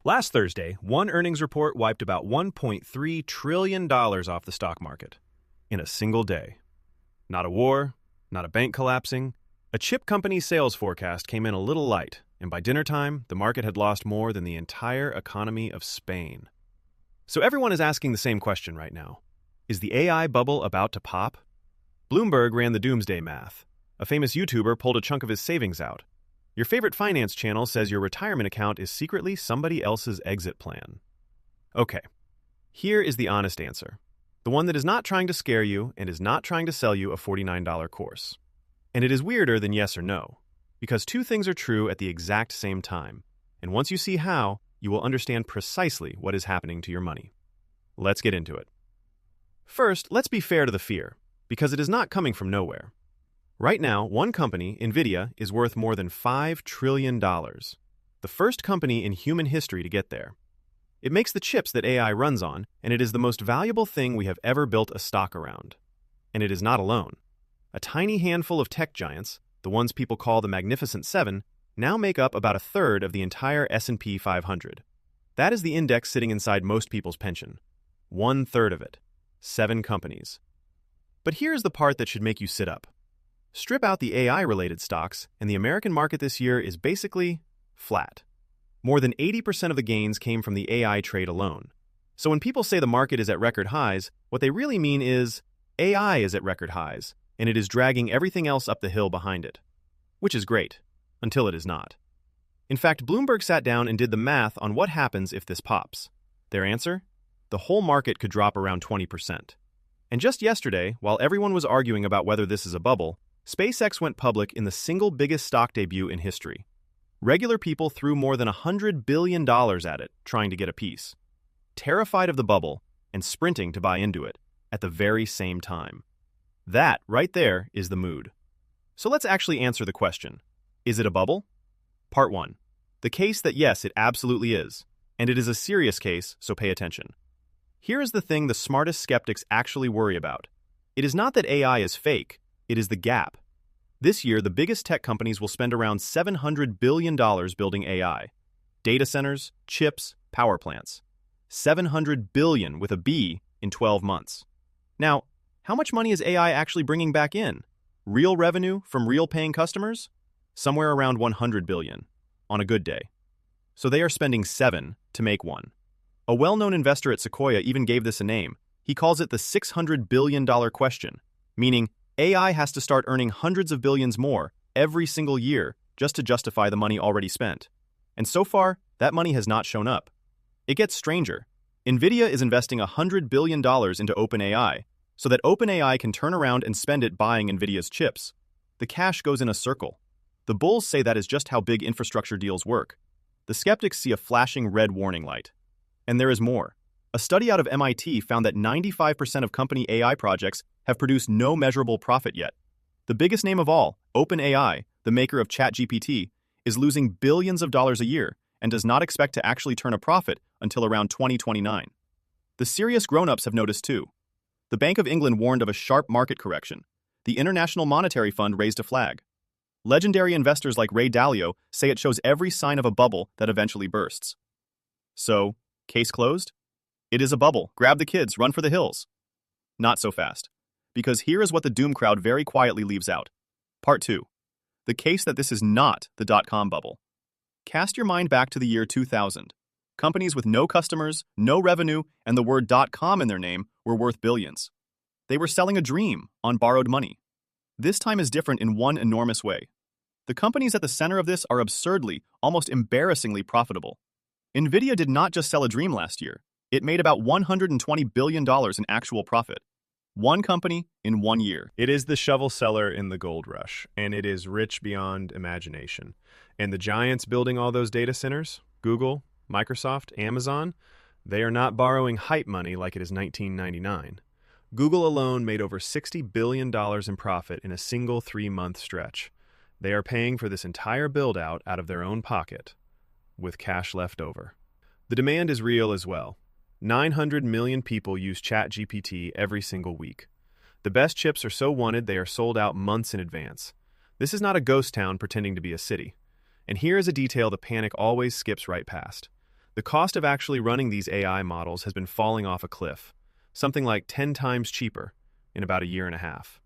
Last Thursday, one earnings report wiped about $1.3 trillion off the stock market in a single day. Not a war, not a bank collapsing. A chip company's sales forecast came in a little light, and by dinner time, the market had lost more than the entire economy of Spain. So everyone is asking the same question right now. Is the AI bubble about to pop? Bloomberg ran the doomsday math. A famous YouTuber pulled a chunk of his savings out. Your favorite finance channel says your retirement account is secretly somebody else's exit plan. Okay, here is the honest answer. The one that is not trying to scare you and is not trying to sell you a $49 course. And it is weirder than yes or no, because two things are true at the exact same time. And once you see how, you will understand precisely what is happening to your money. Let's get into it. First, let's be fair to the fear, because it is not coming from nowhere. Right now, one company, Nvidia, is worth more than $5 trillion. The first company in human history to get there. It makes the chips that AI runs on, and it is the most valuable thing we have ever built a stock around. And it is not alone. A tiny handful of tech giants, the ones people call the Magnificent Seven, now make up about a third of the entire S&P 500. That is the index sitting inside most people's pension. 1/3 of it. 7 companies. But here's the part that should make you sit up. Strip out the AI-related stocks, and the American market this year is basically flat. More than 80% of the gains came from the AI trade alone. So when people say the market is at record highs, what they really mean is AI is at record highs, and it is dragging everything else up the hill behind it. Which is great, until it is not. In fact, Bloomberg sat down and did the math on what happens if this pops. Their answer? The whole market could drop around 20%. And just yesterday, while everyone was arguing about whether this is a bubble, SpaceX went public in the single biggest stock debut in history. Regular people threw more than $100 billion at it, trying to get a piece. Terrified of the bubble and sprinting to buy into it at the very same time. That, right there, is the mood. So let's actually answer the question. Is it a bubble? Part 1. The case that yes, it absolutely is. And it is a serious case, so pay attention. Here is the thing the smartest skeptics actually worry about. It is not that AI is fake. It is the gap. This year, the biggest tech companies will spend around $700 billion building AI. Data centers, chips, power plants. $700 billion with a B in 12 months. Now, how much money is AI actually bringing back in? Real revenue from real paying customers? Somewhere around $100 billion, on a good day. So they are spending 7 to make 1. A well-known investor at Sequoia even gave this a name. He calls it the $600 billion question, meaning AI has to start earning hundreds of billions more every single year just to justify the money already spent. And so far, that money has not shown up. It gets stranger. Nvidia is investing $100 billion into OpenAI so that OpenAI can turn around and spend it buying Nvidia's chips. The cash goes in a circle. The bulls say that is just how big infrastructure deals work. The skeptics see a flashing red warning light. And there is more. A study out of MIT found that 95% of company AI projects have produced no measurable profit yet. The biggest name of all, OpenAI, the maker of ChatGPT, is losing billions of dollars a year and does not expect to actually turn a profit until around 2029. The serious grown-ups have noticed too. The Bank of England warned of a sharp market correction. The International Monetary Fund raised a flag. Legendary investors like Ray Dalio say it shows every sign of a bubble that eventually bursts. So, case closed? It is a bubble. Grab the kids, run for the hills. Not so fast. Because here is what the doom crowd very quietly leaves out. Part 2. The case that this is not the dot-com bubble. Cast your mind back to the year 2000. Companies with no customers, no revenue, and the word .com in their name were worth billions. They were selling a dream on borrowed money. This time is different in one enormous way. The companies at the center of this are absurdly, almost embarrassingly profitable. Nvidia did not just sell a dream last year. It made about $120 billion in actual profit. One company in 1 year. It is the shovel seller in the gold rush, and it is rich beyond imagination. And the giants building all those data centers, Google, Microsoft, Amazon, they are not borrowing hype money like it is 1999. Google alone made over $60 billion in profit in a single 3-month stretch. They are paying for this entire build-out out of their own pocket, with cash left over. The demand is real as well. 900 million people use ChatGPT every single week. The best chips are so wanted they are sold out months in advance. This is not a ghost town pretending to be a city. And here is a detail the panic always skips right past. The cost of actually running these AI models has been falling off a cliff, something like 10 times cheaper in about a year and a half.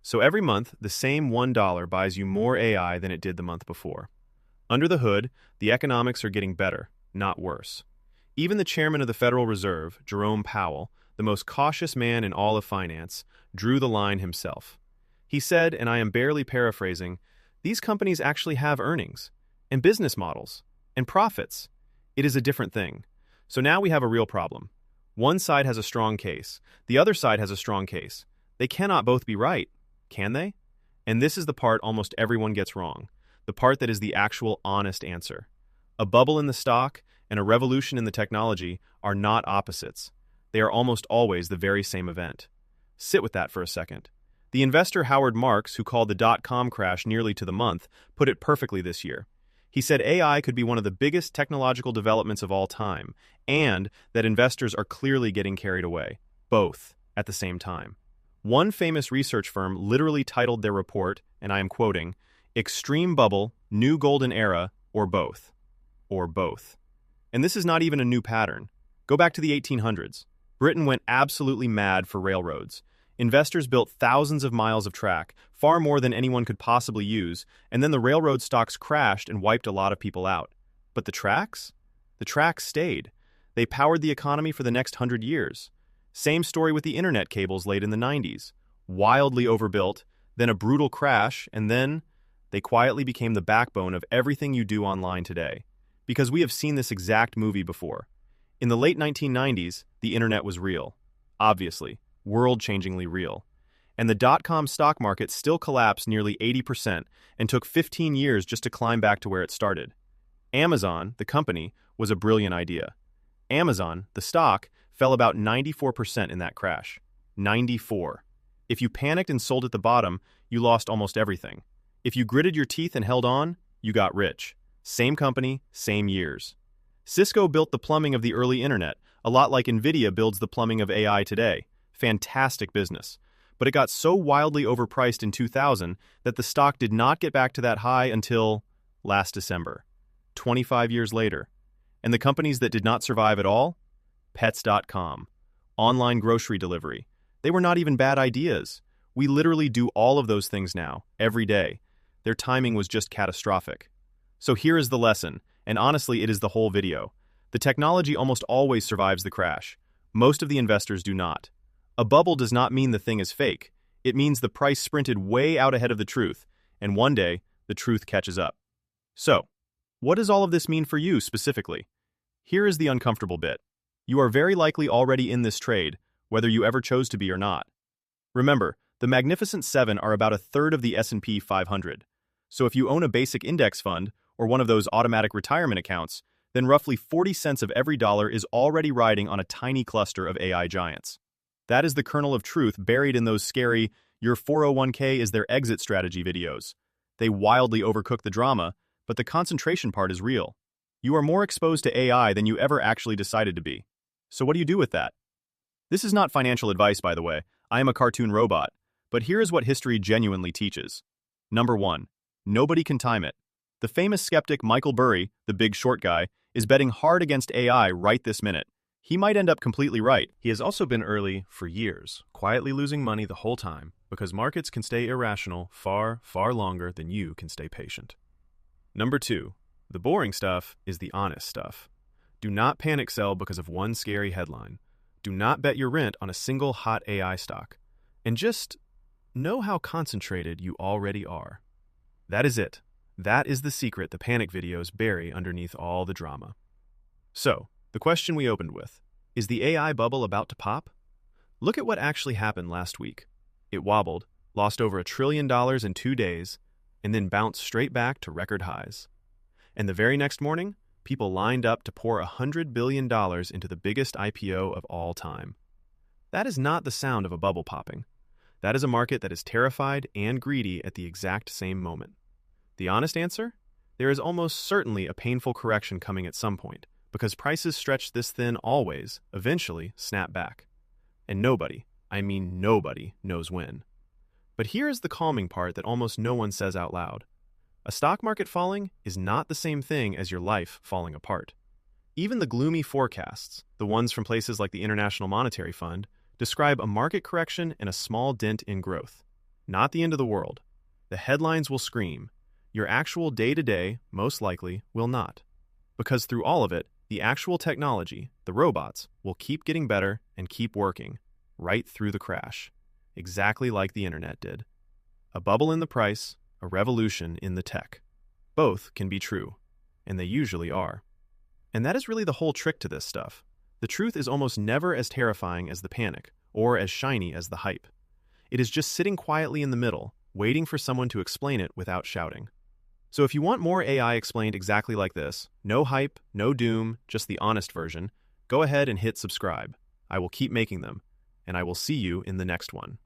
So every month, the same $1 buys you more AI than it did the month before. Under the hood, the economics are getting better, not worse. Even the chairman of the Federal Reserve, Jerome Powell, the most cautious man in all of finance, drew the line himself. He said, and I am barely paraphrasing, these companies actually have earnings, and business models, and profits. It is a different thing. So now we have a real problem. One side has a strong case. The other side has a strong case. They cannot both be right, can they? And this is the part almost everyone gets wrong, the part that is the actual honest answer. A bubble in the stock and a revolution in the technology are not opposites. They are almost always the very same event. Sit with that for a second. The investor Howard Marks, who called the dot-com crash nearly to the month, put it perfectly this year. He said AI could be one of the biggest technological developments of all time, and that investors are clearly getting carried away, both at the same time. One famous research firm literally titled their report, and I am quoting, "Extreme Bubble, New Golden Era, or Both." Or both. And this is not even a new pattern. Go back to the 1800s. Britain went absolutely mad for railroads. Investors built thousands of miles of track, far more than anyone could possibly use, and then the railroad stocks crashed and wiped a lot of people out. But the tracks? The tracks stayed. They powered the economy for the next 100 years. Same story with the internet cables late in the 90s. Wildly overbuilt, then a brutal crash, and then they quietly became the backbone of everything you do online today. Because we have seen this exact movie before. In the late 1990s, the internet was real. Obviously, world-changingly real. And the dot-com stock market still collapsed nearly 80% and took 15 years just to climb back to where it started. Amazon, the company, was a brilliant idea. Amazon, the stock, fell about 94% in that crash. 94. If you panicked and sold at the bottom, you lost almost everything. If you gritted your teeth and held on, you got rich. Same company, same years. Cisco built the plumbing of the early internet, a lot like Nvidia builds the plumbing of AI today. Fantastic business. But it got so wildly overpriced in 2000 that the stock did not get back to that high until last December, 25 years later. And the companies that did not survive at all? Pets.com, online grocery delivery. They were not even bad ideas. We literally do all of those things now, every day. Their timing was just catastrophic. So here is the lesson, and honestly, it is the whole video. The technology almost always survives the crash. Most of the investors do not. A bubble does not mean the thing is fake. It means the price sprinted way out ahead of the truth, and one day, the truth catches up. So, what does all of this mean for you specifically? Here is the uncomfortable bit. You are very likely already in this trade, whether you ever chose to be or not. Remember, the Magnificent Seven are about a third of the S&P 500. So if you own a basic index fund, or one of those automatic retirement accounts, then roughly 40 cents of every dollar is already riding on a tiny cluster of AI giants. That is the kernel of truth buried in those scary, your 401k is their exit strategy videos. They wildly overcook the drama, but the concentration part is real. You are more exposed to AI than you ever actually decided to be. So what do you do with that? This is not financial advice, by the way. I am a cartoon robot. But here is what history genuinely teaches. Number 1. Nobody can time it. The famous skeptic Michael Burry, the big short guy, is betting hard against AI right this minute. He might end up completely right. He has also been early for years, quietly losing money the whole time, because markets can stay irrational far, far longer than you can stay patient. Number 2. The boring stuff is the honest stuff. Do not panic sell because of one scary headline. Do not bet your rent on a single hot AI stock. And just know how concentrated you already are. That is it. That is the secret the panic videos bury underneath all the drama. So, the question we opened with, is the AI bubble about to pop? Look at what actually happened last week. It wobbled, lost over $1 trillion in 2 days, and then bounced straight back to record highs. And the very next morning, people lined up to pour $100 billion into the biggest IPO of all time. That is not the sound of a bubble popping. That is a market that is terrified and greedy at the exact same moment. The honest answer? There is almost certainly a painful correction coming at some point, because prices stretched this thin always, eventually snap back. And nobody, I mean nobody, knows when. But here is the calming part that almost no one says out loud. A stock market falling is not the same thing as your life falling apart. Even the gloomy forecasts, the ones from places like the International Monetary Fund, describe a market correction and a small dent in growth. Not the end of the world. The headlines will scream. Your actual day-to-day, most likely, will not. Because through all of it, the actual technology, the robots, will keep getting better and keep working, right through the crash. Exactly like the internet did. A bubble in the price, a revolution in the tech. Both can be true, and they usually are. And that is really the whole trick to this stuff. The truth is almost never as terrifying as the panic, or as shiny as the hype. It is just sitting quietly in the middle, waiting for someone to explain it without shouting. So if you want more AI explained exactly like this, no hype, no doom, just the honest version, go ahead and hit subscribe. I will keep making them, and I will see you in the next one.